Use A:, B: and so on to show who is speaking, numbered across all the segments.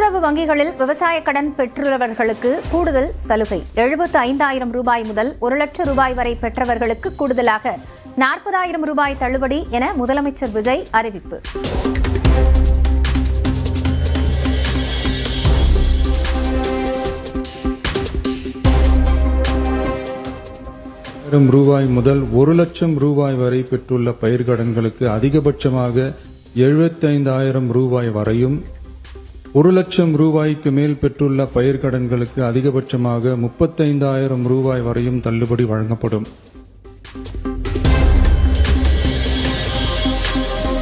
A: கூட்டுறவு வங்கிகளில் விவசாய கடன் பெற்றுள்ளவர்களுக்கு கூடுதல் சலுகை 75,000 ரூபாய் முதல் 1 லட்சம் ரூபாய் வரை பெற்றவர்களுக்கு கூடுதலாக 40,000 ரூபாய் தள்ளுபடி என முதலமைச்சர் விஜய் அறிவிப்பு.
B: ரூபாய் முதல் 1 லட்சம் ரூபாய் வரை பெற்றுள்ள பயிர்க்கடன்களுக்கு அதிகபட்சமாக 75,000 ரூபாய் வரையும், 1 லட்சம் ரூபாய்க்கு மேல் பெற்றுள்ள பயிர்க்கடன்களுக்கு அதிகபட்சமாக 35,000 ரூபாய் வரையும் தள்ளுபடி வழங்கப்படும்.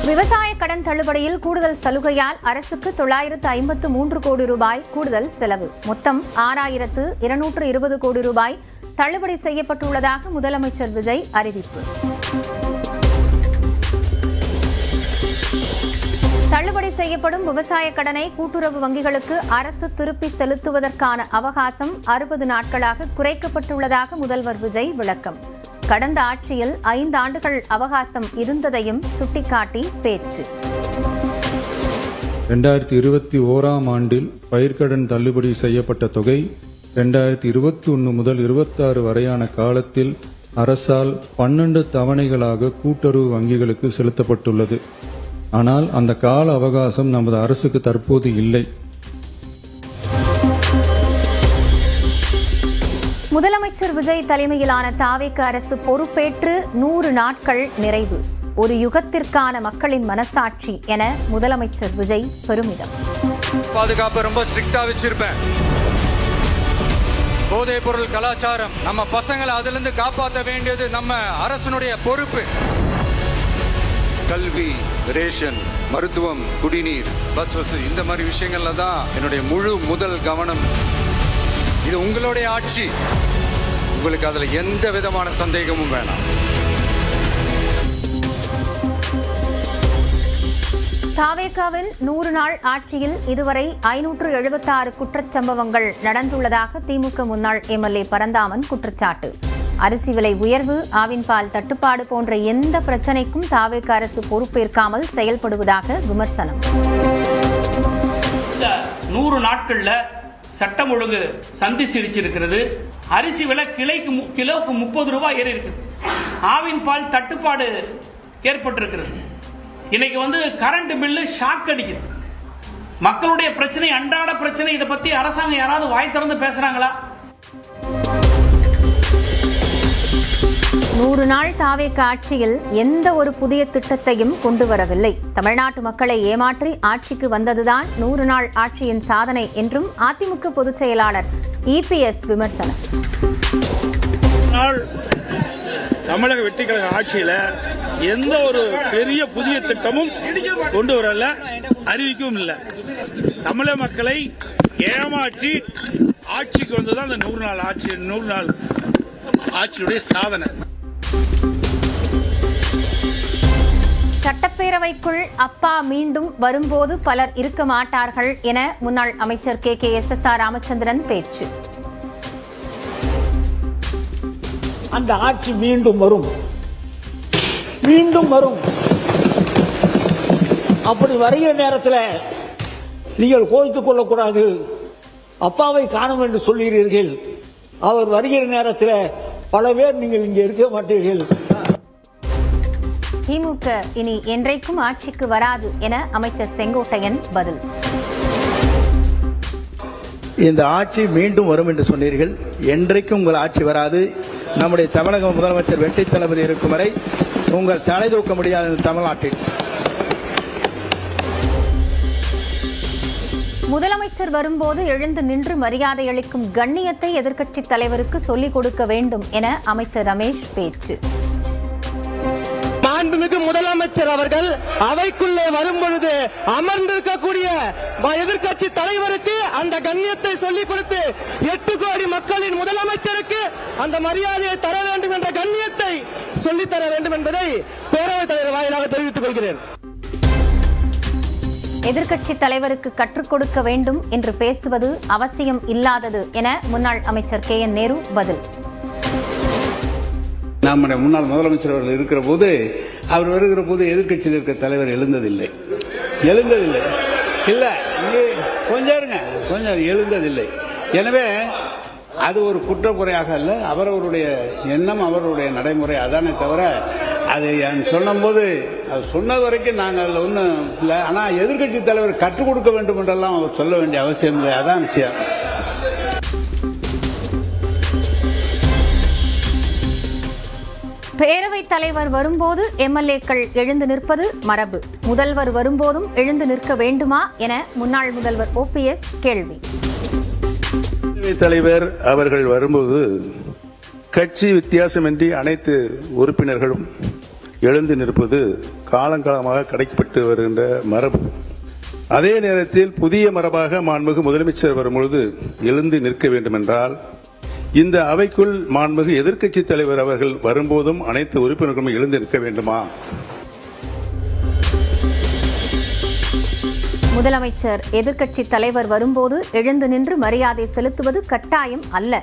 A: விவசாய கடன் தள்ளுபடியில் கூடுதல் சலுகையால் அரசுக்கு 953 கோடி ரூபாய் கூடுதல் செலவு. மொத்தம் 6,220 கோடி ரூபாய் தள்ளுபடி செய்யப்பட்டுள்ளதாக முதலமைச்சர் விஜய் அறிவிப்பு. தள்ளுபடி செய்யப்படும் விவசாய கடனை கூட்டுறவு வங்கிகளுக்கு அரசு திருப்பி செலுத்துவதற்கான அவகாசம் 60 நாட்களாக குறைக்கப்பட்டுள்ளதாக முதல்வர் விஜய் விளக்கம். கடந்த ஆட்சியில் 5 ஆண்டுகள் அவகாசம் இருந்ததையும் சுட்டிக்காட்டி பேச்சு.
B: 2021ஆம் ஆண்டில் பயிர்க்கடன் தள்ளுபடி செய்யப்பட்ட தொகை 2021 முதல் 26 வரையான காலத்தில் அரசால் 12 தவணைகளாக கூட்டுறவு வங்கிகளுக்கு செலுத்தப்பட்டுள்ளது. ஆனால் அந்த கால அவகாசம் நமது அரசுக்கு தற்போது இல்லை.
A: முதலமைச்சர் விஜய் தலைமையிலான தாவேக அரசு பொறுப்பேற்று 100 நாட்கள் நிறைவு. ஒரு யுகத்திற்கான மக்களின் மனசாட்சி என முதலமைச்சர் விஜய் பெருமிதம்.
C: பாதுகாப்பு ரொம்ப ஸ்ட்ரிக்டா வச்சிருப்பேன். போதைப் பொருள் கலாச்சாரம் நம்ம பசங்களை அதிலிருந்து காப்பாற்ற வேண்டியது நம்ம அரசனுடைய பொறுப்பு. கல்வி, ரேஷன், மருத்துவம், குடிநீர், பஸ் வசதி, இந்த மாதிரி விஷயங்கள்ல தான் என்னுடைய முதல் கவனம். இது உங்களுடைய ஆட்சி, உங்களுக்கு அதுல எந்த விதமான சந்தேகமும் வேணாம்.
A: தாவேகாவின் 100 நாள் ஆட்சியில் இதுவரை 576 குற்றச்சம்பவங்கள் நடந்துள்ளதாக திமுக முன்னாள் எம்எல்ஏ பரந்தாமன் குற்றச்சாட்டு. அரிசி விலை உயர்வு, ஆவின் பால் தட்டுப்பாடு போன்ற எந்த பிரச்சினைக்கும் தாவேக அரசு பொறுப்பேற்காமல் செயல்படுவதாக விமர்சனம்.
D: 100 நாட்கள்ல சட்டம் ஒழுங்கு சந்தி சிரிச்சிருக்கிறது. அரிசி விலை கிலோவுக்கு 30 ரூபாய் ஏறி இருக்குது. ஆவின் பால் தட்டுப்பாடு ஏற்பட்டிருக்கிறது. இன்னைக்கு கரண்ட் பில்லு ஷாக் அடிக்குது. மக்களுடைய பிரச்சனை, அன்றாட பிரச்சனை, இதை பத்தி அரசாங்கம் யாராவது வாய் திறந்து பேசுறாங்களா?
A: 100 நாள் தாவேக ஆட்சியில் எந்த ஒரு புதிய திட்டத்தையும் கொண்டு வரவில்லை. தமிழ்நாட்டு மக்களை ஏமாற்றி ஆட்சிக்கு வந்ததுதான் 100 நாள் ஆட்சியின் சாதனை என்றும் அதிமுக பொதுச் செயலாளர் இபிஎஸ் விமர்சனம்.
E: தமிழக வெற்றி கழக ஆட்சியில எந்த ஒரு பெரிய புதிய திட்டமும் கொண்டு வரல, அறிவிக்கவும் இல்லை. தமிழக மக்களை ஏமாற்றி ஆட்சிக்கு வந்ததுதான் அந்த 100 நாள் ஆட்சியுடைய சாதனை.
A: சட்டப்பேரவைக்குள் அப்பா மீண்டும் வரும்போது பலர் இருக்க மாட்டார்கள் என முன்னாள் அமைச்சர் KKSSR ராமச்சந்திரன் பேச்சு.
F: அந்த ஆட்சி மீண்டும் வரும். அப்படி வருகிற நேரத்தில் நீங்கள் கோவித்துக் கொள்ளக்கூடாது. அப்பாவை காணும் என்று சொல்கிறீர்கள். அவர் வருகிற நேரத்தில் பல பேர் நீங்கள் இங்கே இருக்க மாட்டீர்கள்.
A: திமுக இனி என்றைக்கும் ஆட்சிக்கு வராது என அமைச்சர் செங்கோட்டையன் பதில்.
G: இந்த ஆட்சி மீண்டும் வரும் என்று சொன்னீர்கள். என்றைக்கும் உங்கள் ஆட்சி வராது. நம்முடைய தமிழக முதலமைச்சர் வெற்றி தளபதி இருக்கும் வரை உங்கள் தலை தூக்க முடியாது இந்த தமிழ்நாட்டில்.
A: முதலமைச்சர் வரும்போது எழுந்து நின்று மரியாதை அளிக்கும் கண்ணியத்தை எதிர்க்கட்சித் தலைவருக்கு சொல்லிக் கொடுக்க வேண்டும் என அமைச்சர் ரமேஷ் பேச்சு.
H: மாண்புமிகு முதலமைச்சர் அவர்கள் அவைக்குள்ளே வரும்பொழுது அமர்ந்திருக்கக்கூடிய எதிர்க்கட்சி தலைவருக்கு அந்த கண்ணியத்தை சொல்லிக் கொடுத்து 8 கோடி மக்களின் முதலமைச்சருக்கு அந்த மரியாதையை தர வேண்டும் என்ற கண்ணியத்தை சொல்லித்தர வேண்டும் என்பதை பேரவைத் தலைவர் வாயிலாக தெரிவித்துக் கொள்கிறேன்.
A: எதிர்க்கட்சித் தலைவருக்கு கற்றுக் கொடுக்க வேண்டும் என்று பேசுவது அவசியம் இல்லாதது என முன்னாள் அமைச்சர் KN நேரு பதில்.
I: நம்முடைய முன்னாள் முதலமைச்சர் அவர்கள் இருக்கிற போது, அவர் வருகிற போது எதிர்க்கட்சியில் இருக்கிற தலைவர் எழுந்ததில்லை. இல்ல கொஞ்சம் எழுந்ததில்லை. எனவே அது ஒரு குற்றக்குறையாக அல்ல, அவரவருடைய எண்ணம், அவருடைய நடைமுறை. அதானே தவிர அதை சொன்னபோது அது சொன்னது வரைக்கும் நாங்கள் அதில் ஒன்றும் இல்லை. ஆனால் எதிர்க்கட்சி தலைவர் கற்றுக் கொடுக்க வேண்டும் என்றெல்லாம் அவர் சொல்ல வேண்டிய அவசியம் இல்லை. அதான் விஷயம்.
A: பேரவைத் தலைவர் வரும்போது எம்எல்ஏக்கள் எழுந்து நிற்பது மரபு. முதல்வர் வரும்போதும் எழுந்து நிற்க வேண்டுமா என முன்னாள் முதல்வர் ஓபிஎஸ் கேள்வி.
G: பேரவைத் தலைவர் அவர்கள் வரும்போது கட்சி வித்தியாசமின்றி அனைத்து உறுப்பினர்களும் எழுந்து நிற்பது காலங்காலமாக கடைபிடிக்கப்பட்டு வருகின்ற மரபு. அதே நேரத்தில் புதிய மரபாக மாண்புமிகு முதலமைச்சர் வரும்பொழுது எழுந்து நிற்க வேண்டும் என்றால் இந்த அவைக்குள் மாண்புமிகு எதிர்க்கட்சி தலைவர் அவர்கள் வரும்போதும் அனைத்து உறுப்பினர்களும் எழுந்து நிற்க வேண்டுமா?
A: முதலமைச்சர் எதிர்க்கட்சி தலைவர் வரும்போது எழுந்து நின்று மரியாதை செலுத்துவது கட்டாயம் அல்ல.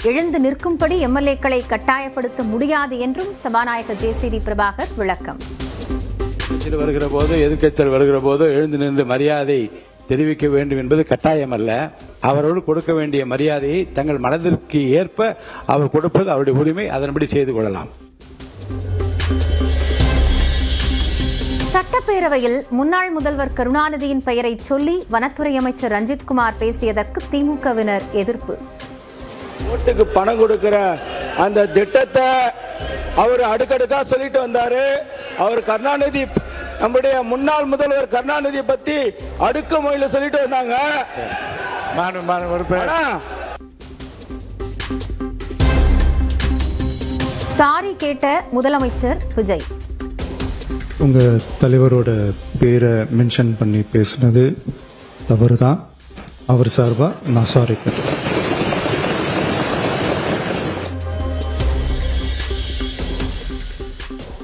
A: எழுந்து நிற்கும்படி எம்எல்ஏக்களை கட்டாயப்படுத்த முடியாது என்றும் சபாநாயகர் ஜே.சி.டி. பிரபாகர் விளக்கம்.
J: வருகிற போது எதிர்க்கட்சிகள் வருகிற போது எழுந்து நின்று மரியாதை தெரிவிக்க வேண்டும் என்பது கட்டாயம் அல்ல. அவரோடு கொடுக்க வேண்டிய மரியாதையை தங்கள் மனதிற்கு ஏற்ப அவர் கொடுப்பது அவருடைய உரிமை. அதன்படி செய்து கொள்ளலாம்.
A: சட்டப்பேரவையில் முன்னாள் முதல்வர் கருணாநிதியின் பெயரை சொல்லி வனத்துறை அமைச்சர் ரஞ்சித்குமார் பேசியதற்கு திமுகவினர் எதிர்ப்பு.
H: ஓட்டுக்கு பணம் கொடுக்கிற அந்த திட்டத்தை அவர் அடுக்கடுக்கா சொல்லிட்டு வந்தாரு. அவர் கருணாநிதி, நம்முடைய முன்னாள் முதல்வர் கருணாநிதி பத்தி அடுக்குமுறையில சொல்லிட்டு வந்தாங்க.
A: சாரி கேட்ட முதலமைச்சர் விஜய்.
B: உங்க தலைவரோட பேரை மென்ஷன் பண்ணி பேசுனது தவறுதான். அவர் சார்பா நான் சாரி கேட்டேன்.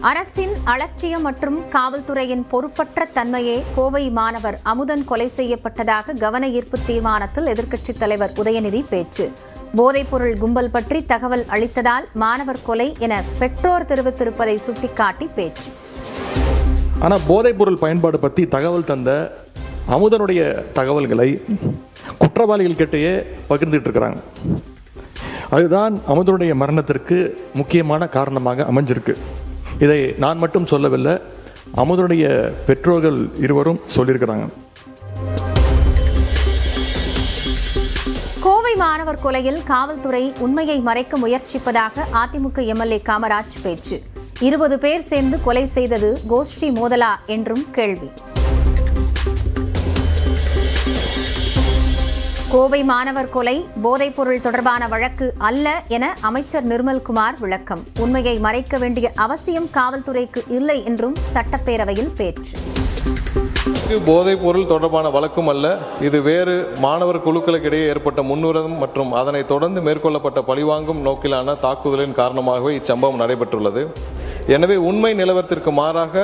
A: அரசின் அலட்சியம் மற்றும் காவல்துறையின் பொறுப்பற்ற தன்மையே கோவை மாணவர் அமுதன் கொலை செய்யப்பட்டதாக கவன ஈர்ப்பு தீர்மானத்தில் எதிர்க்கட்சித் தலைவர் உதயநிதி பேச்சு. போதைப்பொருள் கும்பல் பற்றி தகவல் அளித்ததால் மாணவர் கொலை என பெற்றோர் தெரிவித்திருப்பதை சுட்டிக்காட்டி பேச்சு.
K: ஆனால் போதைப்பொருள் பயன்பாடு பற்றி தகவல் தந்த அமுதனுடைய தகவல்களை குற்றவாளிகள் கிட்டேயே பகிர்ந்துட்டு இருக்கிறாங்க. அதுதான் அமுதனுடைய மரணத்திற்கு முக்கியமான காரணமாக அமைஞ்சிருக்கு. இதை நான் மட்டும் சொல்லவில்லை, அமுதனுடைய பெற்றோர்கள் இருவரும் சொல்லியிருக்கிறாங்க.
A: கோவை மாணவர் கொலையில் காவல்துறை உண்மையை மறைக்க முயற்சிப்பதாக அதிமுக எம்எல்ஏ காமராஜ் பேச்சு. 20 பேர் சேர்ந்து கொலை செய்தது கோஷ்டி மோதலா என்றும் கேள்வி. கோவை மாணவர் கொலை போதைப்பொருள் தொடர்பான வழக்கு அல்ல என அமைச்சர் நிர்மல்குமார் விளக்கம். உண்மையை மறைக்க வேண்டிய அவசியம் காவல்துறைக்கு இல்லை என்றும் சட்டப்பேரவையில் பேச்சு.
L: போதைப் பொருள் தொடர்பான வழக்கும் அல்ல, இது வேறு மாணவர் குழுக்களுக்கிடையே ஏற்பட்ட முன்னுரிமை மற்றும் அதனை தொடர்ந்து மேற்கொள்ளப்பட்ட பழிவாங்கும் நோக்கிலான தாக்குதலின் காரணமாகவே இச்சம்பவம் நடைபெற்றுள்ளது. எனவே உண்மை நிலவரத்திற்கு மாறாக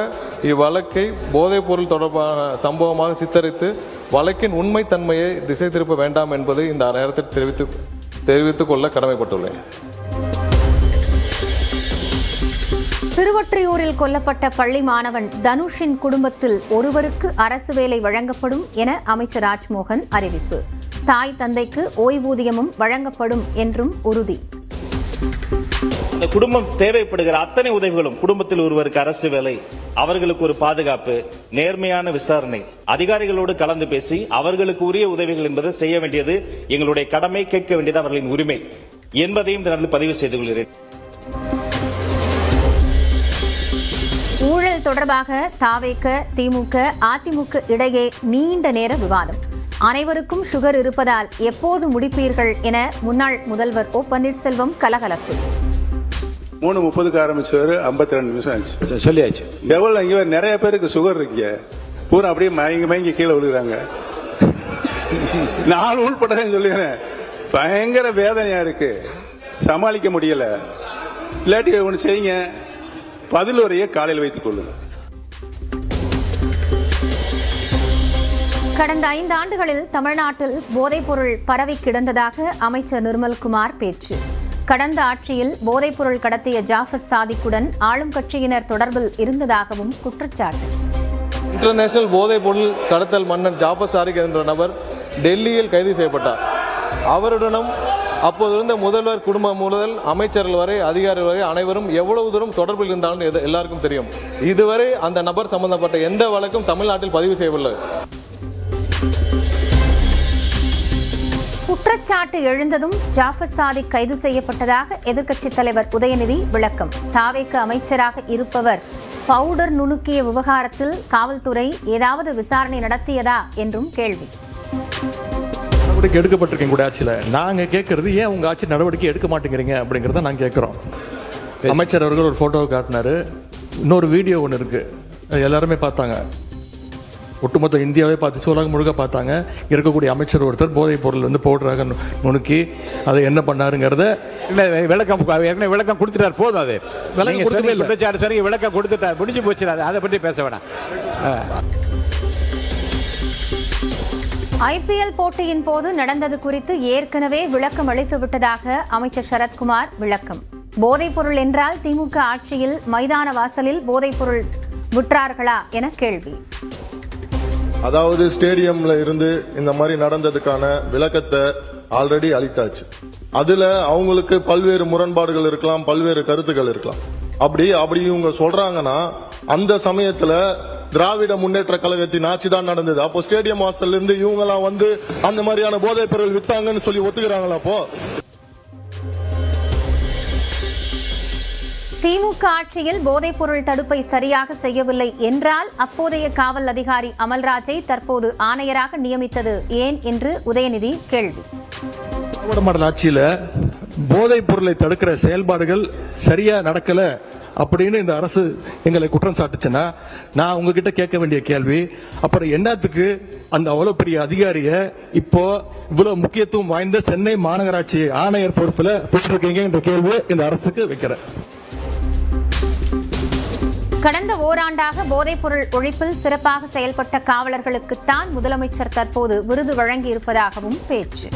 L: இவ்வழக்கை போதைப் பொருள் தொடர்பான சம்பவமாக சித்தரித்து வழக்கின் உண்மைத்தன்மையை திசை திருப்ப வேண்டாம் என்பதை இந்த நேரத்தில் தெரிவித்துக் கொள்ள கடமைப்பட்டுள்ளேன்.
A: திருவொற்றியூரில் கொல்லப்பட்ட பள்ளி மாணவன் தனுஷின் குடும்பத்தில் ஒருவருக்கு அரசு வேலை வழங்கப்படும் என அமைச்சர் ராஜ்மோகன் அறிவிப்பு. தாய் தந்தைக்கு ஓய்வூதியமும் வழங்கப்படும் என்றும் உறுதி.
M: இந்த குடும்பம் தேவைப்படுகிற அத்தனை உதவிகளும், குடும்பத்தில் ஒருவருக்கு அரசு வேலை, அவர்களுக்கு ஒரு பாதுகாப்பு, நேர்மையான விசாரணை, அதிகாரிகளோடு கலந்து பேசி அவர்களுக்கு உரிய உதவிகள் என்பதை செய்ய வேண்டியது எங்களுடைய கடமை, கேட்க வேண்டியது அவர்களின் உரிமை என்பதையும் இந்த பதிவு செய்து கொள்கிறேன்.
A: ஊழல் தொடர்பாக தாவேக, திமுக, அதிமுக இடையே நீண்ட நேர விவாதம். அனைவருக்கும் சுகர் இருப்பதால் எப்போது முடிப்பீர்கள் என முன்னாள் முதல்வர் ஓ பன்னீர்செல்வம் கலகலப்பு.
G: 3:30 ஆரம்பிச்சவர் 52 நிமிஷம் ஆச்சு.
J: சொல்லியாச்சு.
G: எவ்வளவு இங்க நிறைய பேருக்கு சுகர் இருக்கீங்க, பூரா அப்படியே மயங்கி கீழே விழுகிறாங்க. நான் உள்பட்டதான் சொல்லுகிறேன், பயங்கர வேதனையா இருக்கு, சமாளிக்க முடியல. இல்லாட்டி ஒன்று செய்யுங்க, பதில் உரையை காலையில் வைத்துக் கொள்ளுங்க.
A: கடந்த 5 ஆண்டுகளில் தமிழ்நாட்டில் போதைப்பொருள் பரவி கிடந்ததாக அமைச்சர் நிர்மல்குமார் பேச்சு. கடந்த ஆட்சியில் போதைப்பொருள் கடத்திய ஜாஃபர் சாதிக்குடன் ஆளும் கட்சியினர் தொடர்பில் இருந்ததாகவும் குற்றச்சாட்டு.
L: இன்டர்நேஷனல் போதைப் பொருள் கடத்தல் மன்னன் ஜாஃபர் சாதிக் என்ற நபர் டெல்லியில் கைது செய்யப்பட்டார். அவருடனும் அப்போது இருந்த முதல்வர் குடும்பம் முதல் அமைச்சர்கள் வரை அதிகாரிகள் வரை அனைவரும் எவ்வளவு தூரம் தொடர்பில் இருந்தாலும் எல்லாருக்கும் தெரியும். இதுவரை அந்த நபர் சம்பந்தப்பட்ட எந்த வழக்கும் தமிழ்நாட்டில் பதிவு செய்யவில்லை.
A: குற்றச்சாட்டு எழுந்ததும் ஜாஃபர் சாதிக் கைது செய்யப்பட்டதாக எதிர்க்கட்சித் தலைவர் உதயநிதி விளக்கம். தாவேக்கு அமைச்சராக இருப்பவர் பவுடர் நுணுக்கிய விவகாரத்தில் காவல்துறை ஏதாவது விசாரணை நடத்தியதா என்றும் கேள்வி.
K: நடவடிக்கை எடுக்கப்பட்டிருக்கேன் கூட ஆட்சியில். நாங்கள் கேட்கறது ஏன் உங்க ஆட்சி நடவடிக்கை எடுக்க மாட்டேங்கிறீங்க அப்படிங்கிறத நாங்கள் கேட்குறோம். அமைச்சர் அவர்கள் ஒரு போட்டோவை காட்டினாரு, இன்னொரு வீடியோ ஒன்று இருக்கு, எல்லாருமே பார்த்தாங்க. ஒட்டுமொத்த இந்தியாவே பார்த்து உலகம் முழுக்க பார்த்தாங்க. இருக்கக்கூடிய அமைச்சர் ஒருத்தர் போதைப் பொருள் பவுடராக நுணுக்கி அதை என்ன பண்ணாருங்கிறத
J: விளக்கம் கொடுத்துட்டார். போதும், அது
K: விளக்கம் கொடுக்கவே இல்லை.
J: குற்றச்சாட்டு சரி, விளக்கம் கொடுத்துட்டார், முடிஞ்சு போச்சு. அதை பற்றி பேச வேணாம்.
A: ஐபிஎல் போட்டியின் போது நடந்தது குறித்து ஏற்கனவே விளக்கம் அளித்து விட்டதாக அமைச்சர் சரத்குமார் விளக்கம். போதைப் பொருள் என்றால் திமுக ஆட்சியில் மைதான வாசலில் போதைப் பொருள் விற்றார்களா என கேள்வி.
N: அதாவது ஸ்டேடியம்ல இருந்து இந்த மாதிரி நடந்ததுக்கான விளக்கத்தை ஆல்ரெடி அளித்தாச்சு. அதுல அவங்களுக்கு பல்வேறு முரண்பாடுகள் இருக்கலாம், பல்வேறு கருத்துக்கள் இருக்கலாம். அப்படி இவங்க சொல்றாங்கன்னா அந்த சமயத்துல திராவிட முன்னேற்ற கழகத்தின் ஆட்சி தான் நடந்தது. அப்போ ஸ்டேடியம் வாசல்ல இருந்து இவங்க எல்லாம் அந்த மாதிரியான போதைப் பொருள் வித்தாங்கன்னு சொல்லி ஒத்துக்கிறாங்களா? அப்போ
A: திமுக ஆட்சியில் போதைப் பொருள் தடுப்பை சரியாக செய்யவில்லை என்றால் அப்போதைய காவல் அதிகாரி அமல்ராஜை தற்போது ஆணையராக நியமித்தது ஏன் என்று உதயநிதி கேள்வி.
K: மாடல் ஆட்சியில போதைப் பொருளை தடுக்கிற செயல்பாடுகள் சரியா நடக்கல அப்படின்னு இந்த அரசு எங்களை குற்றம் சாட்டுச்சுன்னா நான் உங்ககிட்ட கேட்க வேண்டிய கேள்வி, அப்புறம் என்னத்துக்கு அந்த அவ்வளவு பெரிய அதிகாரிய இப்போ இவ்வளவு முக்கியத்துவம் வாய்ந்த சென்னை மாநகராட்சி ஆணையர் பொறுப்புல பெற்றிருக்கீங்க என்ற கேள்வி இந்த அரசுக்கு வைக்கிறேன்.
A: கடந்த ஓராண்டாக போதைப் பொருள் ஒழிப்பில் சிறப்பாக செயல்பட்ட காவலர்களுக்குத்தான் முதலமைச்சர் தற்போது விருது வழங்கியிருப்பதாகவும் பேச்சு.